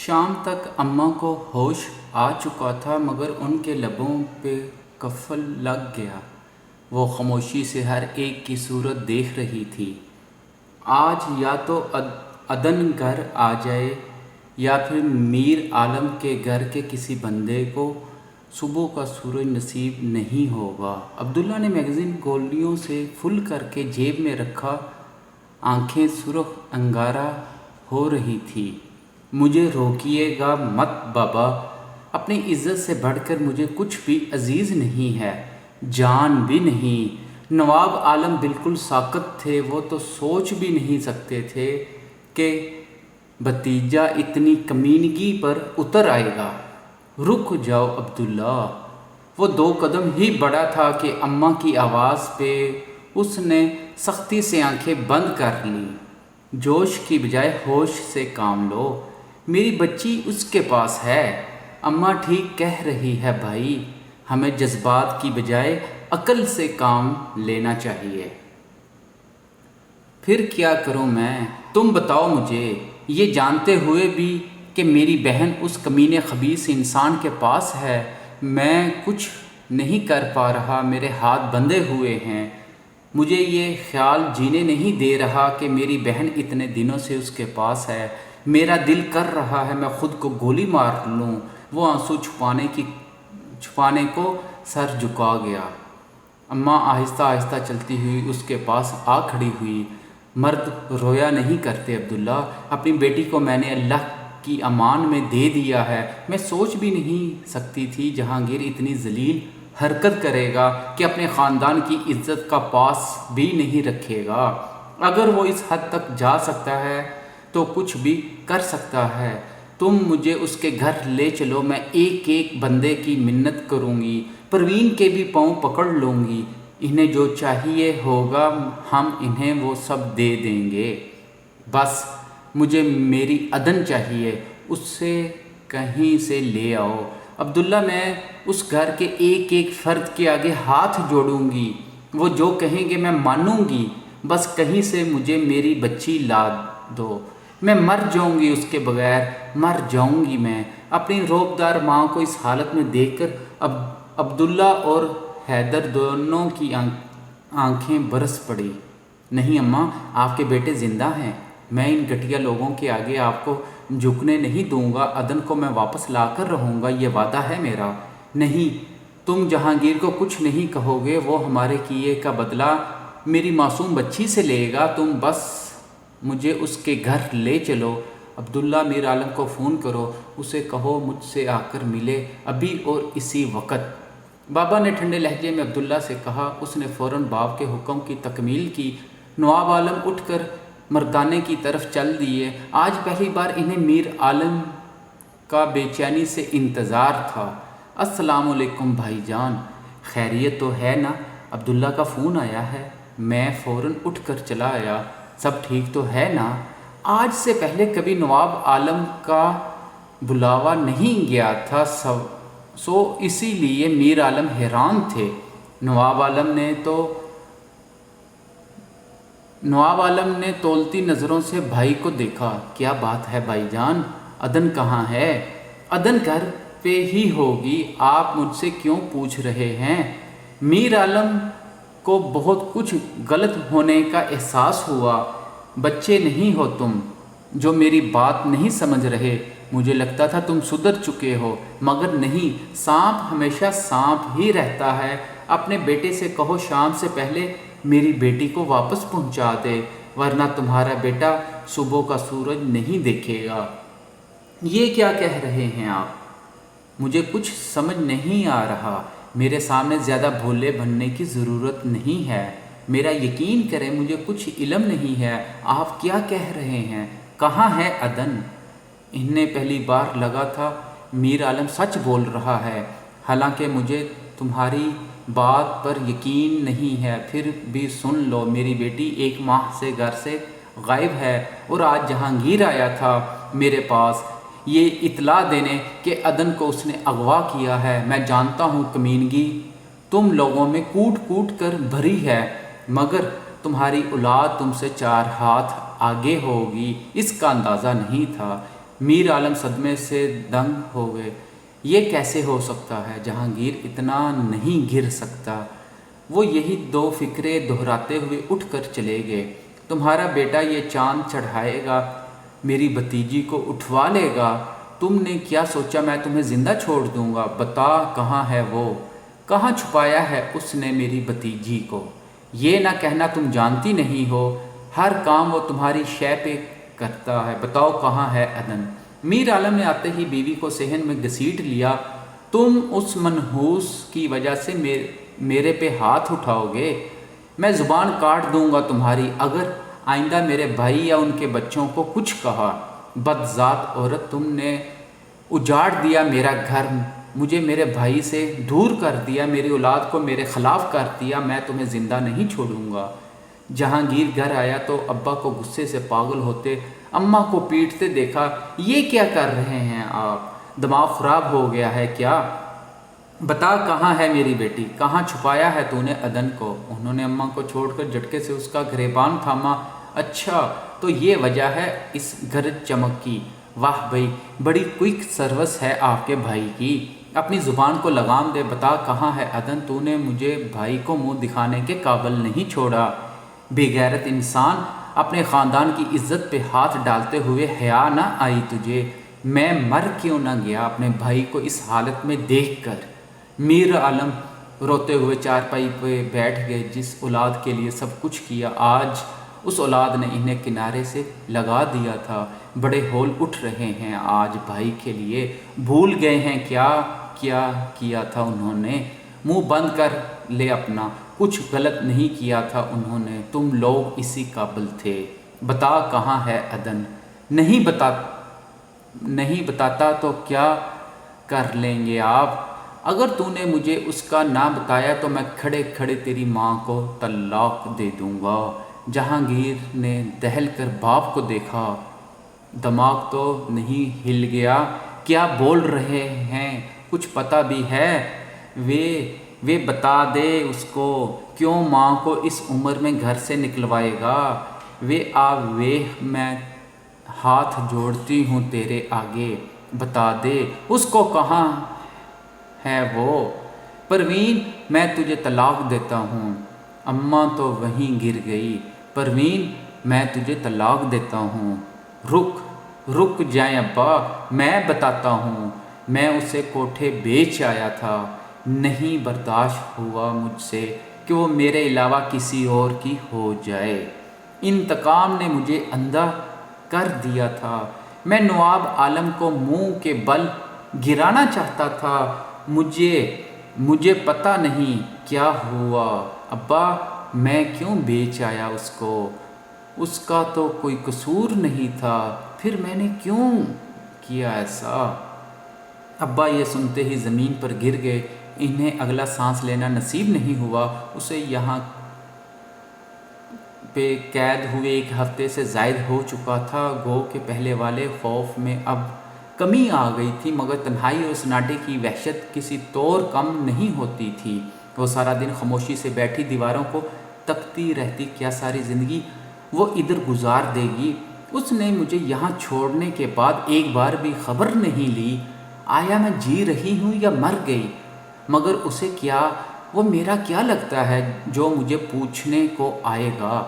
شام تک اماں کو ہوش آ چکا تھا مگر ان کے لبوں پہ قفل لگ گیا۔ وہ خاموشی سے ہر ایک کی صورت دیکھ رہی تھی۔ آج یا تو عدن گھر آ جائے یا پھر میر عالم کے گھر کے کسی بندے کو صبح کا سورج نصیب نہیں ہوگا۔ عبداللہ نے میگزین گولیوں سے فل کر کے جیب میں رکھا، آنکھیں سرخ انگارہ ہو رہی تھی۔ مجھے روکیے گا مت بابا، اپنی عزت سے بڑھ کر مجھے کچھ بھی عزیز نہیں ہے، جان بھی نہیں۔ نواب عالم بالکل ساکت تھے، وہ تو سوچ بھی نہیں سکتے تھے کہ بھتیجا اتنی کمینگی پر اتر آئے گا۔ رک جاؤ عبداللہ۔ وہ 2 قدم ہی بڑھا تھا کہ اماں کی آواز پہ اس نے سختی سے آنکھیں بند کر لیں۔ جوش کی بجائے ہوش سے کام لو، میری بچی اس کے پاس ہے۔ اماں ٹھیک کہہ رہی ہے بھائی، ہمیں جذبات کی بجائے عقل سے کام لینا چاہیے۔ پھر کیا کروں میں، تم بتاؤ مجھے، یہ جانتے ہوئے بھی کہ میری بہن اس کمینے خبیث انسان کے پاس ہے۔ میں کچھ نہیں کر پا رہا، میرے ہاتھ بندھے ہوئے ہیں۔ مجھے یہ خیال جینے نہیں دے رہا کہ میری بہن اتنے دنوں سے اس کے پاس ہے۔ میرا دل کر رہا ہے میں خود کو گولی مار لوں۔ وہ آنسو چھپانے کو سر جھکا گیا۔ اماں آہستہ آہستہ چلتی ہوئی اس کے پاس آ کھڑی ہوئی۔ مرد رویا نہیں کرتے عبداللہ، اپنی بیٹی کو میں نے اللہ کی امان میں دے دیا ہے۔ میں سوچ بھی نہیں سکتی تھی جہانگیر اتنی ذلیل حرکت کرے گا کہ اپنے خاندان کی عزت کا پاس بھی نہیں رکھے گا۔ اگر وہ اس حد تک جا سکتا ہے تو کچھ بھی کر سکتا ہے۔ تم مجھے اس کے گھر لے چلو، میں ایک ایک بندے کی منت کروں گی، پروین کے بھی پاؤں پکڑ لوں گی۔ انہیں جو چاہیے ہوگا ہم انہیں وہ سب دے دیں گے۔ بس مجھے میری عدن چاہیے، اس سے کہیں سے لے آؤ۔ عبداللہ میں اس گھر کے ایک ایک فرد کے آگے ہاتھ جوڑوں گی، وہ جو کہیں گے میں مانوں گی۔ بس کہیں سے مجھے میری بچی لا دو، میں مر جاؤں گی اس کے بغیر، مر جاؤں گی میں۔ اپنی روبدار ماں کو اس حالت میں دیکھ کر عبداللہ اور حیدر دونوں کی آنکھیں برس پڑی۔ نہیں اماں، آپ کے بیٹے زندہ ہیں، میں ان گھٹیا لوگوں کے آگے آپ کو جھکنے نہیں دوں گا، عدن کو میں واپس لا کر رہوں گا، یہ وعدہ ہے میرا۔ نہیں، تم جہانگیر کو کچھ نہیں کہو گے، وہ ہمارے کیے کا بدلہ میری معصوم بچی سے لے گا۔ تم بس مجھے اس کے گھر لے چلو۔ عبداللہ میر عالم کو فون کرو، اسے کہو مجھ سے آ کر ملے، ابھی اور اسی وقت۔ بابا نے ٹھنڈے لہجے میں عبداللہ سے کہا۔ اس نے فوراً باپ کے حکم کی تکمیل کی۔ نواب عالم اٹھ کر مردانے کی طرف چل دیے۔ آج پہلی بار انہیں میر عالم کا بے چینی سے انتظار تھا۔ السلام علیکم بھائی جان، خیریت تو ہے نا؟ عبداللہ کا فون آیا ہے، میں فوراً اٹھ کر چلا آیا۔ سب ٹھیک تو ہے نا؟ آج سے پہلے کبھی نواب عالم کا بلاوا نہیں گیا تھا، سو اسی لیے میر عالم حیران تھے۔ نواب عالم نے تولتی نظروں سے بھائی کو دیکھا۔ کیا بات ہے بھائی جان، عدن کہاں ہے؟ عدن گھر پہ ہی ہوگی، آپ مجھ سے کیوں پوچھ رہے ہیں؟ میر عالم کو بہت کچھ غلط ہونے کا احساس ہوا۔ بچے نہیں ہو تم جو میری بات نہیں سمجھ رہے، مجھے لگتا تھا تم سدھر چکے ہو، مگر نہیں، سانپ ہمیشہ سانپ ہی رہتا ہے۔ اپنے بیٹے سے کہو شام سے پہلے میری بیٹی کو واپس پہنچا دے، ورنہ تمہارا بیٹا صبح کا سورج نہیں دیکھے گا۔ یہ کیا کہہ رہے ہیں آپ؟ مجھے کچھ سمجھ نہیں آ رہا۔ میرے سامنے زیادہ بھولے بننے کی ضرورت نہیں ہے، میرا یقین کریں مجھے کچھ علم نہیں ہے۔ آپ کیا کہہ رہے ہیں؟ کہاں ہے عدن؟ انہیں پہلی بار لگا تھا میر عالم سچ بول رہا ہے، حالانکہ مجھے تمہاری بات پر یقین نہیں ہے، پھر بھی سن لو، میری بیٹی 1 ماہ سے گھر سے غائب ہے، اور آج جہانگیر آیا تھا میرے پاس یہ اطلاع دینے کہ عدن کو اس نے اغوا کیا ہے۔ میں جانتا ہوں کمینگی تم لوگوں میں کوٹ کوٹ کر بھری ہے، مگر تمہاری اولاد تم سے 4 ہاتھ آگے ہوگی، اس کا اندازہ نہیں تھا۔ میر عالم صدمے سے دنگ ہو گئے۔ یہ کیسے ہو سکتا ہے؟ جہانگیر اتنا نہیں گر سکتا۔ وہ یہی دو فکرے دہراتے ہوئے اٹھ کر چلے گئے۔ تمہارا بیٹا یہ چاند چڑھائے گا، میری بھتیجی کو اٹھوا لے گا۔ تم نے کیا سوچا میں تمہیں زندہ چھوڑ دوں گا؟ بتا کہاں ہے وہ؟ کہاں چھپایا ہے اس نے میری بھتیجی کو؟ یہ نہ کہنا تم جانتی نہیں ہو، ہر کام وہ تمہاری شے پہ کرتا ہے۔ بتاؤ کہاں ہے عدن؟ میر عالم نے آتے ہی بیوی کو صحن میں گھسیٹ لیا۔ تم اس منحوس کی وجہ سے میرے پہ ہاتھ اٹھاؤ گے؟ میں زبان کاٹ دوں گا تمہاری اگر آئندہ میرے بھائی یا ان کے بچوں کو کچھ کہا۔ بدذات عورت، تم نے اجاڑ دیا میرا گھر، مجھے میرے بھائی سے دور کر دیا، میری اولاد کو میرے خلاف کر دیا، میں تمہیں زندہ نہیں چھوڑوں گا۔ جہانگیر گھر آیا تو ابا کو غصے سے پاگل ہوتے، اماں کو پیٹتے دیکھا۔ یہ کیا کر رہے ہیں آپ؟ دماغ خراب ہو گیا ہے کیا؟ بتا کہاں ہے میری بیٹی؟ کہاں چھپایا ہے تو نے عدن کو؟ انہوں نے اماں کو چھوڑ کر جھٹکے سے اس کا گریبان تھاما۔ اچھا تو یہ وجہ ہے اس گرج چمک کی؟ واہ بھائی، بڑی کوئک سروس ہے آپ کے بھائی کی۔ اپنی زبان کو لگام دے، بتا کہاں ہے عدن؟ تو نے مجھے بھائی کو منہ دکھانے کے قابل نہیں چھوڑا۔ بے غیرت انسان، اپنے خاندان کی عزت پہ ہاتھ ڈالتے ہوئے حیا نہ آئی تجھے؟ میں مر کیوں نہ گیا اپنے بھائی کو اس حالت میں دیکھ کر؟ میر عالم روتے ہوئے چارپائی پہ بیٹھ گئے۔ جس اولاد کے لیے سب کچھ کیا، آج اس اولاد نے انہیں کنارے سے لگا دیا تھا۔ بڑے ہول اٹھ رہے ہیں آج بھائی کے لیے۔ بھول گئے ہیں کیا کیا کیا تھا انہوں نے؟ منہ بند کر لے اپنا، کچھ غلط نہیں کیا تھا انہوں نے، تم لوگ اسی قابل تھے۔ بتا کہاں ہے عدن؟ نہیں بتاتا تو کیا کر لیں گے آپ؟ اگر تو نے مجھے اس کا نہ بتایا تو میں کھڑے کھڑے تیری ماں کو طلاق دے دوں گا۔ جہانگیر نے دہل کر باپ کو دیکھا۔ دماغ تو نہیں ہل گیا؟ کیا بول رہے ہیں؟ کچھ پتہ بھی ہے؟ وہ بتا دے اس کو، کیوں ماں کو اس عمر میں گھر سے نکلوائے گا؟ میں ہاتھ جوڑتی ہوں تیرے آگے، بتا دے اس کو کہاں ہے وہ؟ پروین، میں تجھے طلاق دیتا ہوں۔ اماں تو وہیں گر گئی۔ پروین، میں تجھے طلاق دیتا ہوں۔ رک جائیں ابا، میں بتاتا ہوں۔ میں اسے کوٹھے بیچ آیا تھا، نہیں برداشت ہوا مجھ سے کہ وہ میرے علاوہ کسی اور کی ہو جائے۔ انتقام نے مجھے اندھا کر دیا تھا۔ میں نواب عالم کو منہ کے بل گرانا چاہتا تھا۔ مجھے پتہ نہیں کیا ہوا ابا، میں کیوں بیچ آیا اس کو؟ اس کا تو کوئی قصور نہیں تھا، پھر میں نے کیوں کیا ایسا؟ ابا یہ سنتے ہی زمین پر گر گئے۔ انہیں اگلا سانس لینا نصیب نہیں ہوا۔ اسے یہاں پہ قید ہوئے 1 ہفتے سے زائد ہو چکا تھا۔ گو کہ پہلے والے خوف میں اب کمی آ گئی تھی، مگر تنہائی اور سناٹے کی وحشت کسی طور کم نہیں ہوتی تھی۔ وہ سارا دن خاموشی سے بیٹھی دیواروں کو تکتی رہتی، کیا ساری زندگی وہ ادھر گزار دے گی؟ اس نے مجھے یہاں چھوڑنے کے بعد ایک بار بھی خبر نہیں لی، آیا میں جی رہی ہوں یا مر گئی؟ مگر اسے کیا، وہ میرا کیا لگتا ہے جو مجھے پوچھنے کو آئے گا؟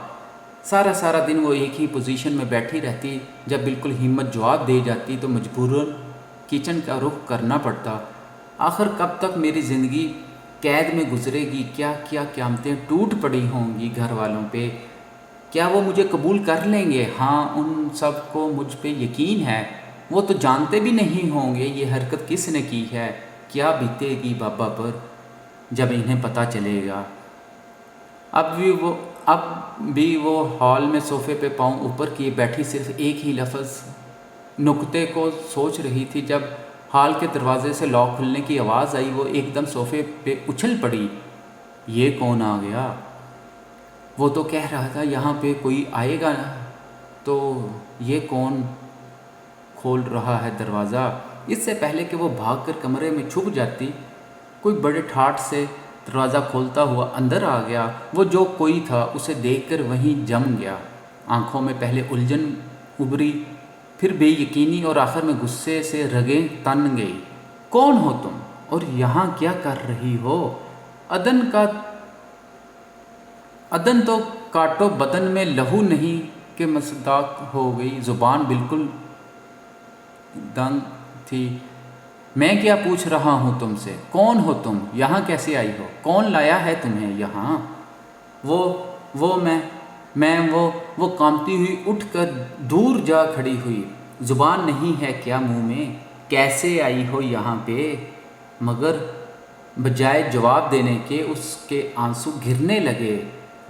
سارا دن وہ ایک ہی پوزیشن میں بیٹھی رہتی، جب بالکل ہمت جواب دے جاتی تو مجبوراً کچن کا رخ کرنا پڑتا۔ آخر کب تک میری زندگی قید میں گزرے گی؟ کیا قیامتیں ٹوٹ پڑی ہوں گی گھر والوں پہ؟ کیا وہ مجھے قبول کر لیں گے؟ ہاں، ان سب کو مجھ پہ یقین ہے۔ وہ تو جانتے بھی نہیں ہوں گے یہ حرکت کس نے کی ہے۔ کیا بیتے گی بابا پر جب انہیں پتہ چلے گا؟ اب بھی وہ ہال میں صوفے پہ پاؤں اوپر کیے بیٹھی صرف ایک ہی لفظ نکتے کو سوچ رہی تھی۔ جب ہال کے دروازے سے لاک کھلنے کی آواز آئی، وہ ایک دم صوفے پہ اچھل پڑی۔ یہ کون آ گیا؟ وہ تو کہہ رہا تھا یہاں پہ کوئی آئے گا، تو یہ کون کھول رہا ہے دروازہ؟ اس سے پہلے کہ وہ بھاگ کر کمرے میں چھپ جاتی، کوئی بڑے ٹھاٹ سے دروازہ کھولتا ہوا اندر آ گیا۔ وہ جو کوئی تھا اسے دیکھ کر وہیں جم گیا۔ آنکھوں میں پہلے الجھن ابھری، پھر بے یقینی اور آخر میں غصے سے رگیں تن گئی۔ کون ہو تم اور یہاں کیا کر رہی ہو؟ ادن تو کاٹو بدن میں لہو نہیں کہ مصداق ہو گئی، زبان بالکل دنگ تھی۔ میں کیا پوچھ رہا ہوں تم سے؟ کون ہو تم؟ یہاں کیسے آئی ہو؟ کون لایا ہے تمہیں یہاں؟ وہ کانپتی ہوئی اٹھ کر دور جا کھڑی ہوئی۔ زبان نہیں ہے کیا منہ میں؟ کیسے آئی ہو یہاں پہ؟ مگر بجائے جواب دینے کے اس کے آنسو گرنے لگے۔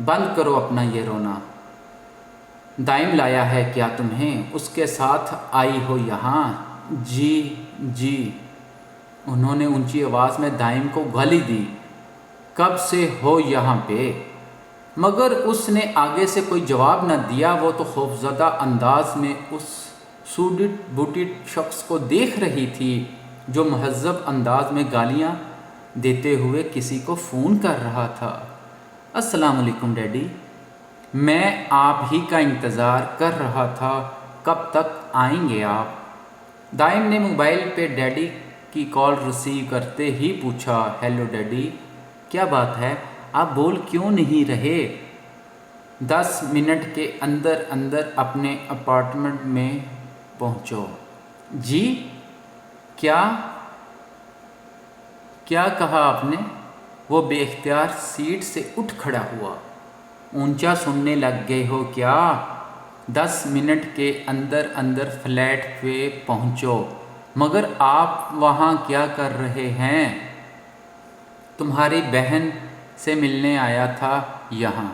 بند کرو اپنا یہ رونا۔ دائم لایا ہے کیا تمہیں؟ اس کے ساتھ آئی ہو یہاں؟ جی۔ انہوں نے اونچی آواز میں دائم کو گالی دی۔ کب سے ہو یہاں پہ؟ مگر اس نے آگے سے کوئی جواب نہ دیا۔ وہ تو خوفزدہ انداز میں اس سوٹڈ بوٹڈ شخص کو دیکھ رہی تھی جو مہذب انداز میں گالیاں دیتے ہوئے کسی کو فون کر رہا تھا۔ السلام علیکم ڈیڈی، میں آپ ہی کا انتظار کر رہا تھا، کب تک آئیں گے آپ؟ دائم نے موبائل پہ ڈیڈی کی کال ریسیو کرتے ہی پوچھا۔ ہیلو ڈیڈی، کیا بات ہے؟ آپ بول کیوں نہیں رہے؟ 10 منٹ کے اندر اپنے اپارٹمنٹ میں پہنچو۔ جی؟ کیا کہا آپ نے؟ وہ بے اختیار سیٹ سے اٹھ کھڑا ہوا۔ اونچا سننے لگ گئے ہو کیا؟ 10 منٹ کے اندر فلیٹ پہ پہنچو۔ مگر آپ وہاں کیا کر رہے ہیں؟ تمہاری بہن سے ملنے آیا تھا یہاں۔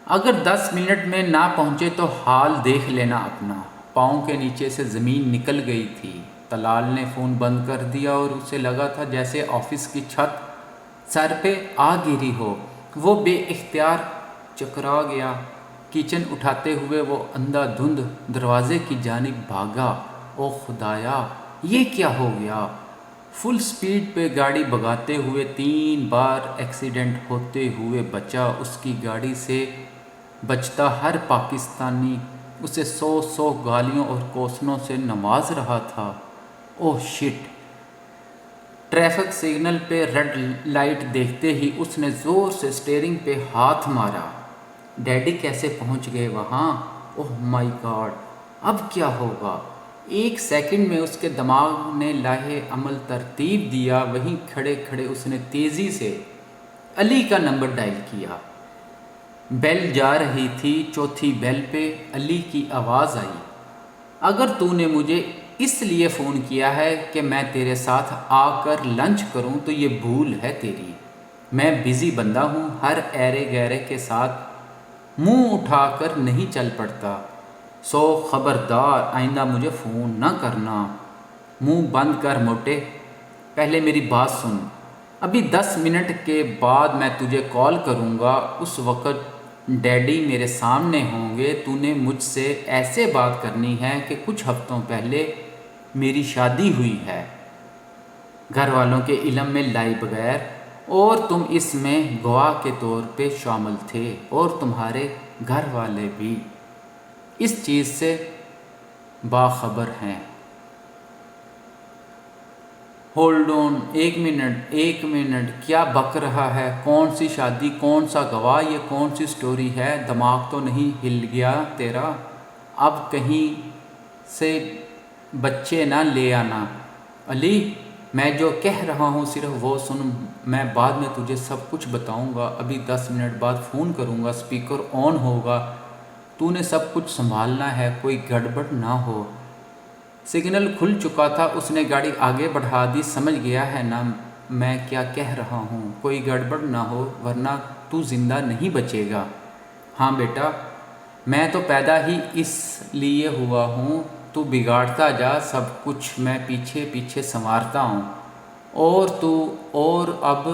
اگر 10 منٹ میں نہ پہنچے تو حال دیکھ لینا اپنا۔ پاؤں کے نیچے سے زمین نکل گئی تھی۔ طلال نے فون بند کر دیا اور اسے لگا تھا جیسے آفس کی چھت سر پہ آ گری ہو۔ وہ بے اختیار چکرا گیا۔ کچن اٹھاتے ہوئے وہ اندھا دھند دروازے کی جانب بھاگا۔ او خدایا، یہ کیا ہو گیا؟ فل سپیڈ پہ گاڑی بھگاتے ہوئے 3 بار ایکسیڈنٹ ہوتے ہوئے بچا۔ اس کی گاڑی سے بچتا ہر پاکستانی اسے 100 گالیوں اور کوسنوں سے نواز رہا تھا۔ اوہ شٹ! ٹریفک سگنل پہ ریڈ لائٹ دیکھتے ہی اس نے زور سے اسٹیئرنگ پہ ہاتھ مارا۔ ڈیڈی کیسے پہنچ گئے وہاں؟ اوہ مائی گاڈ! اب کیا ہوگا؟ 1 سیکنڈ میں اس کے دماغ نے لاہے عمل ترتیب دیا۔ وہیں کھڑے اس نے تیزی سے علی کا نمبر ڈائل کیا۔ بیل جا رہی تھی۔ چوتھی بیل پہ علی کی آواز آئی۔ اگر تو نے مجھے اس لیے فون کیا ہے کہ میں تیرے ساتھ آ کر لنچ کروں تو یہ بھول ہے تیری۔ میں بزی بندہ ہوں، ہر ایرے گیرے کے ساتھ منہ اٹھا کر نہیں چل پڑتا، سو خبردار آئندہ مجھے فون نہ کرنا۔ منہ بند کر موٹے، پہلے میری بات سن۔ ابھی 10 منٹ کے بعد میں تجھے کال کروں گا۔ اس وقت ڈیڈی میرے سامنے ہوں گے۔ تو نے مجھ سے ایسے بات کرنی ہے کہ کچھ ہفتوں پہلے میری شادی ہوئی ہے، گھر والوں کے علم میں لائے بغیر، اور تم اس میں گواہ کے طور پہ شامل تھے، اور تمہارے گھر والے بھی اس چیز سے باخبر ہیں۔ ہولڈ آن، ایک منٹ، کیا بک رہا ہے؟ کون سی شادی؟ کون سا گواہ؟ یہ کون سی سٹوری ہے؟ دماغ تو نہیں ہل گیا تیرا؟ اب کہیں سے بچے نہ لے آنا۔ علی، میں جو کہہ رہا ہوں صرف وہ سن، میں بعد میں تجھے سب کچھ بتاؤں گا۔ ابھی 10 منٹ بعد فون کروں گا، اسپیکر آن ہوگا، تو نے سب کچھ سنبھالنا ہے، کوئی گڑبڑ نہ ہو۔ سگنل کھل چکا تھا۔ اس نے گاڑی آگے بڑھا دی۔ سمجھ گیا ہے نا میں کیا کہہ رہا ہوں؟ کوئی گڑبڑ نہ ہو ورنہ تو زندہ نہیں بچے گا۔ ہاں بیٹا، میں تو پیدا ہی اس لیے ہوا ہوں، تو بگاڑتا جا سب کچھ، میں پیچھے سنوارتا ہوں، اور اب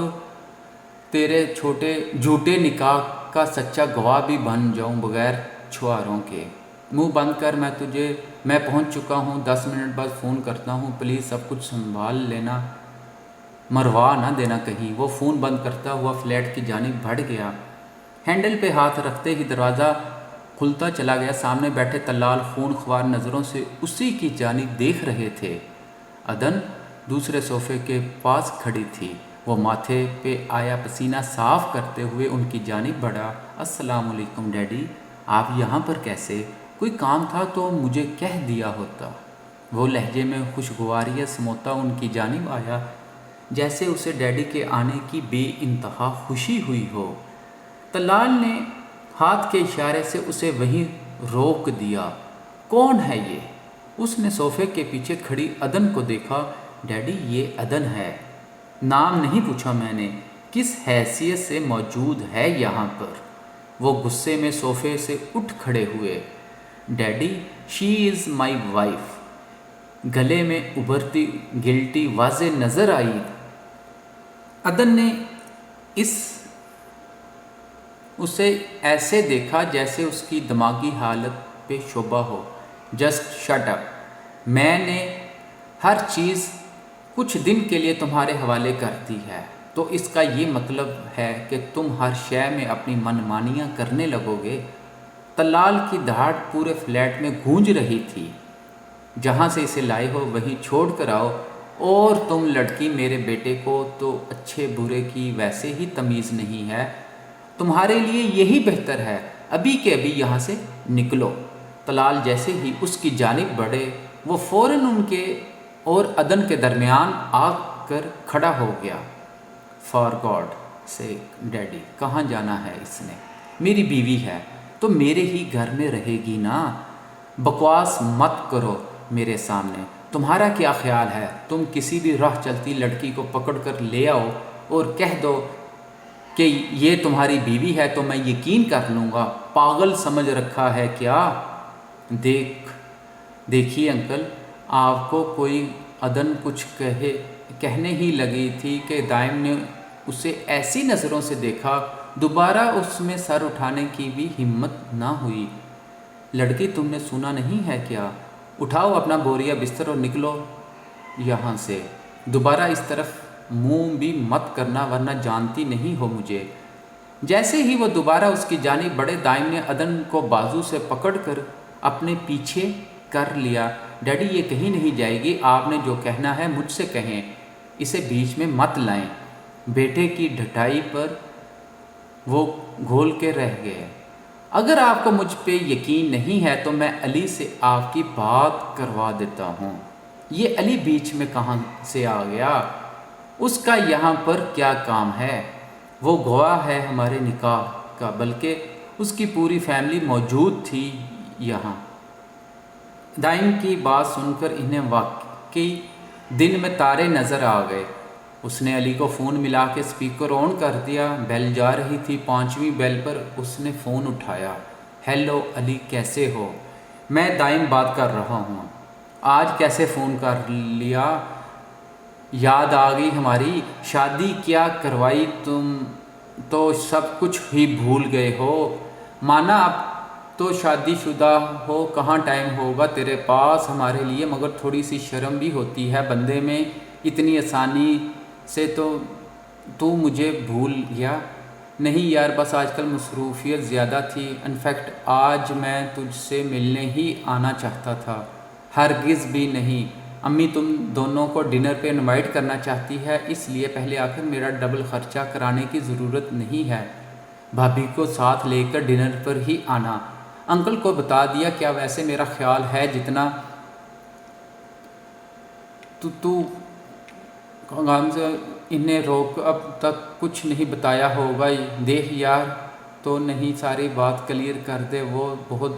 تیرے جھوٹے نکاح کا سچا گواہ بھی بن جاؤں بغیر چھواروں کے۔ منہ بند کر، میں پہنچ چکا ہوں، 10 منٹ بعد فون کرتا ہوں، پلیز سب کچھ سنبھال لینا، مروا نہ دینا کہیں۔ وہ فون بند کرتا ہوا فلیٹ کی جانب بڑھ گیا۔ ہینڈل پہ ہاتھ رکھتے ہی دروازہ کھلتا چلا گیا۔ سامنے بیٹھے طلال خون خوار نظروں سے اسی کی جانب دیکھ رہے تھے۔ عدن دوسرے صوفے کے پاس کھڑی تھی۔ وہ ماتھے پہ آیا پسینہ صاف کرتے ہوئے ان کی جانب بڑھا۔ السلام علیکم ڈیڈی، آپ یہاں پر کیسے؟ کوئی کام تھا تو مجھے کہہ دیا ہوتا۔ وہ لہجے میں خوشگواریت سموتا ان کی جانب آیا، جیسے اسے ڈیڈی کے آنے کی بے انتہا خوشی ہوئی ہو۔ طلال نے ہاتھ کے اشارے سے اسے وہیں روک دیا۔ کون ہے یہ؟ اس نے صوفے کے پیچھے کھڑی عدن کو دیکھا۔ ڈیڈی یہ عدن ہے۔ نام نہیں پوچھا میں نے، کس حیثیت سے موجود ہے یہاں پر؟ وہ غصے میں صوفے سے اٹھ کھڑے ہوئے۔ Daddy she is my wife. گلے میں ابھرتی گلٹی واضح نظر آئی۔ عدن نے اسے ایسے دیکھا جیسے اس کی دماغی حالت پہ شبہ ہو۔ جسٹ شٹ اپ، میں نے ہر چیز کچھ دن کے لیے تمہارے حوالے کر دی ہے، تو اس کا یہ مطلب ہے کہ تم ہر شے میں اپنی من مانیاں کرنے لگو گے؟ طلال کی دھاڑ پورے فلیٹ میں گونج رہی تھی۔ جہاں سے اسے لائے ہو وہیں چھوڑ کر آؤ، اور تم لڑکی میرے بیٹے کو تو اچھے برے کی ویسے ہی تمیز نہیں ہے۔ تمہارے لیے یہی بہتر ہے، ابھی کے ابھی یہاں سے نکلو۔ طلال جیسے ہی اس کی جانب بڑھے، وہ فوراً ان کے اور عدن کے درمیان آ کر کھڑا ہو گیا۔ فار گاڈ سیک ڈیڈی، کہاں جانا ہے اس نے؟ میری بیوی ہے تو میرے ہی گھر میں رہے گی نا۔ بکواس مت کرو میرے سامنے۔ تمہارا کیا خیال ہے تم کسی بھی راہ چلتی لڑکی کو پکڑ کر لے آؤ اور کہہ دو کہ یہ تمہاری بیوی ہے تو میں یقین کر لوں گا؟ پاگل سمجھ رکھا ہے کیا؟ دیکھیے انکل، آپ کو کوئی عدن کچھ کہنے ہی لگی تھی کہ دائم نے اسے ایسی نظروں سے دیکھا، دوبارہ اس میں سر اٹھانے کی بھی ہمت نہ ہوئی۔ لڑکی تم نے سنا نہیں ہے کیا؟ اٹھاؤ اپنا بوریا بستر اور نکلو یہاں سے۔ دوبارہ اس طرف منہ بھی مت کرنا ورنہ جانتی نہیں ہو مجھے۔ جیسے ہی وہ دوبارہ اس کی جانب بڑھے، دائم نے عدن کو بازو سے پکڑ کر اپنے پیچھے کر لیا۔ ڈیڈی یہ کہیں نہیں جائے گی، آپ نے جو کہنا ہے مجھ سے کہیں، اسے بیچ میں مت لائیں۔ بیٹے کی ڈھٹائی پر وہ گھول کے رہ گئے۔ اگر آپ کو مجھ پہ یقین نہیں ہے تو میں علی سے آپ کی بات کروا دیتا ہوں۔ یہ علی بیچ میں کہاں سے آ گیا؟ اس کا یہاں پر کیا کام ہے؟ وہ گواہ ہے ہمارے نکاح کا، بلکہ اس کی پوری فیملی موجود تھی یہاں۔ دائم کی بات سن کر انہیں واقعی دن میں تارے نظر آ گئے۔ اس نے علی کو فون ملا کے سپیکر آن کر دیا۔ بیل جا رہی تھی۔ 5ویں بیل پر اس نے فون اٹھایا۔ ہیلو علی، کیسے ہو؟ میں دائم بات کر رہا ہوں۔ آج کیسے فون کر لیا؟ یاد آ گئی ہماری شادی کیا کروائی، تم تو سب کچھ ہی بھول گئے ہو۔ مانا اب تو شادی شدہ ہو، کہاں ٹائم ہوگا تیرے پاس ہمارے لیے، مگر تھوڑی سی شرم بھی ہوتی ہے بندے میں۔ اتنی آسانی سے تو مجھے بھول گیا؟ نہیں یار، بس آج کل مصروفیت زیادہ تھی۔ انفیکٹ آج میں تجھ سے ملنے ہی آنا چاہتا تھا۔ ہرگز بھی نہیں، امی تم دونوں کو ڈنر پہ انوائٹ کرنا چاہتی ہے، اس لیے پہلے آ کر میرا ڈبل خرچہ کرانے کی ضرورت نہیں ہے۔ بھابھی کو ساتھ لے کر ڈنر پر ہی آنا۔ انکل کو بتا دیا کیا؟ ویسے میرا خیال ہے جتنا تو کام سے انہیں روک اب تک کچھ نہیں بتایا ہوگا۔ دیکھ یار، تو نہیں ساری بات کلیئر کر دے۔ وہ بہت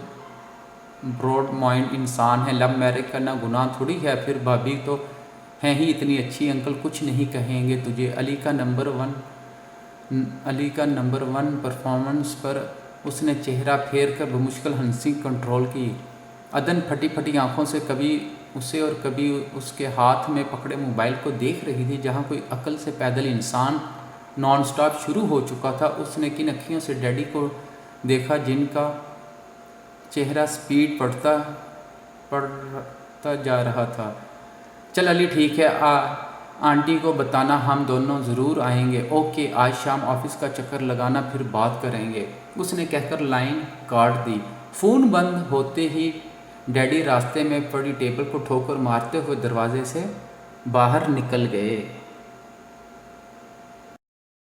براڈ مائنڈ انسان ہے، لو میرج کرنا گناہ تھوڑی ہے، پھر بھابھی تو ہیں ہی اتنی اچھی، انکل کچھ نہیں کہیں گے تجھے۔ علی کا نمبر 1 پرفارمنس پر اس نے چہرہ پھیر کر بمشکل ہنسی کنٹرول کی۔ عدن پھٹی پھٹی آنکھوں سے کبھی اسے اور کبھی اس کے ہاتھ میں پکڑے موبائل کو دیکھ رہی تھی، جہاں کوئی عقل سے پیدل انسان نان سٹاپ شروع ہو چکا تھا۔ اس نے کن اکھیوں سے ڈیڈی کو دیکھا جن کا چہرہ سپیڈ پڑتا جا رہا تھا۔ چل علی ٹھیک ہے، آنٹی کو بتانا ہم دونوں ضرور آئیں گے۔ اوکے، آج شام آفس کا چکر لگانا، پھر بات کریں گے، اس نے کہہ کر لائن کاٹ دی۔ فون بند ہوتے ہی ڈیڈی راستے میں پڑی ٹیبل کو ٹھوکر مارتے ہوئے دروازے سے باہر نکل گئے۔